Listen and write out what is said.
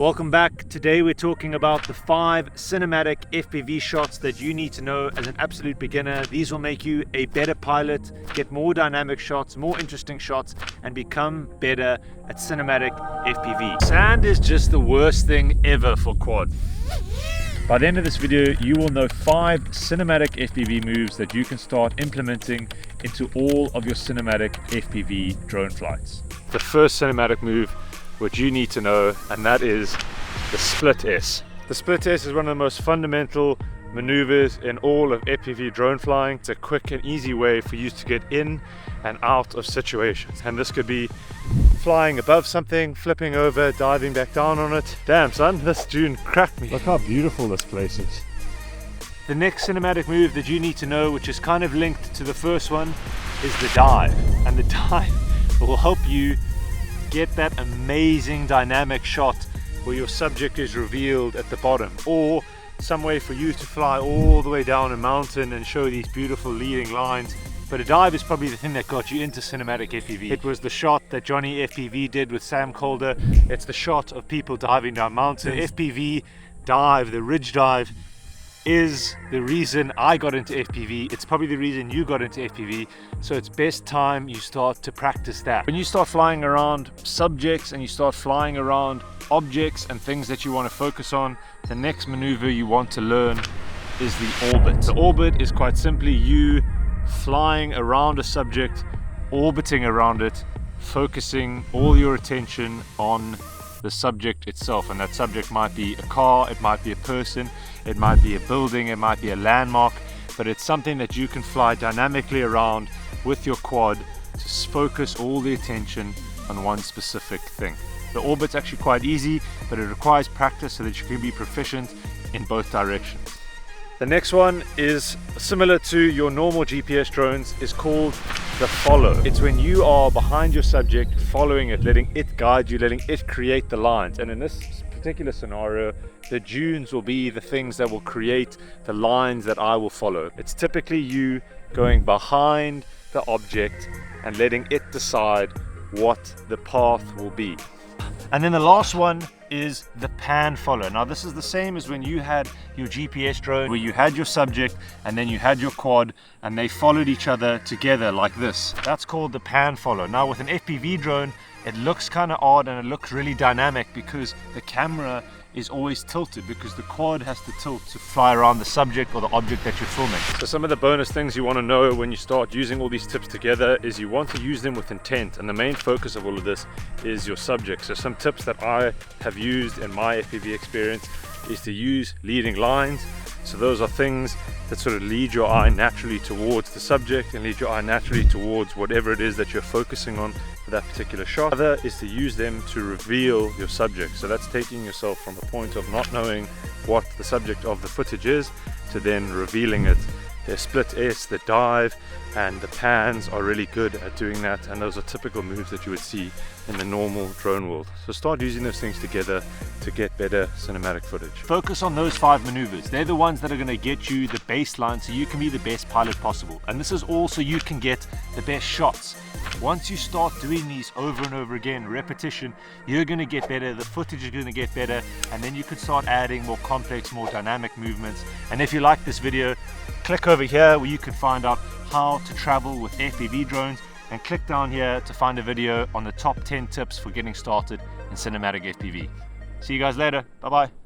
Welcome back. Today we're talking about the 5 cinematic FPV shots that you need to know as an absolute beginner. These will make you a better pilot, get more dynamic shots, more interesting shots, and become better at cinematic FPV. Sand is just the worst thing ever for quad. By the end of this video, you will know 5 cinematic FPV moves that you can start implementing into all of your cinematic FPV drone flights. The first cinematic move what you need to know, and that is the split S. The split S is one of the most fundamental maneuvers in all of FPV drone flying. It's a quick and easy way for you to get in and out of situations, and this could be flying above something, flipping over, diving back down on it. Damn son, this dune cracked me. Look how beautiful this place is. The next cinematic move that you need to know, which is kind of linked to the first one, is the dive. And the dive will help you get that amazing dynamic shot where your subject is revealed at the bottom, or some way for you to fly all the way down a mountain and show these beautiful leading lines. But a dive is probably the thing that got you into cinematic FPV. It was the shot that Johnny FPV did with Sam Calder. It's the shot of people diving down mountains. The FPV dive, the ridge dive, is the reason I got into FPV. It's probably the reason you got into FPV, so it's best time you start to practice that. When you start flying around subjects and you start flying around objects and things that you want to focus on, the next maneuver you want to learn is the orbit. The orbit is quite simply you flying around a subject, orbiting around it, focusing all your attention on the subject itself, and that subject might be a car, it might be a person, it might be a building, it might be a landmark, but it's something that you can fly dynamically around with your quad to focus all the attention on one specific thing. The orbit's actually quite easy, but it requires practice so that you can be proficient in both directions. The next one is similar to your normal GPS drones, is called the follow. It's when you are behind your subject, following it, letting it guide you, letting it create the lines. And in this particular scenario, the dunes will be the things that will create the lines that I will follow. It's typically you going behind the object and letting it decide what the path will be. And then the last one is the pan follow. Now this is the same as when you had your GPS drone, where you had your subject and then you had your quad and they followed each other together like this. That's called the pan follow. Now with an FPV drone, it looks kind of odd and it looks really dynamic because the camera is always tilted, because the quad has to tilt to fly around the subject or the object that you're filming. So some of the bonus things you want to know when you start using all these tips together is you want to use them with intent, and the main focus of all of this is your subject. So some tips that I have used in my FPV experience is to use leading lines. So those are things that sort of lead your eye naturally towards the subject and lead your eye naturally towards whatever it is that you're focusing on for that particular shot. Other is to use them to reveal your subject. So that's taking yourself from a point of not knowing what the subject of the footage is to then revealing it. The split S, the dive, and the pans are really good at doing that, and those are typical moves that you would see in the normal drone world. So start using those things together to get better cinematic footage. Focus on those 5 maneuvers. They're the ones that are going to get you the baseline so you can be the best pilot possible. And this is all so you can get the best shots. Once you start doing these over and over again, repetition, you're going to get better, the footage is going to get better, and then you could start adding more complex, more dynamic movements. And if you like this video, click over here where you can find out how to travel with FPV drones, and click down here to find a video on the top 10 tips for getting started in cinematic FPV. See you guys later. Bye bye.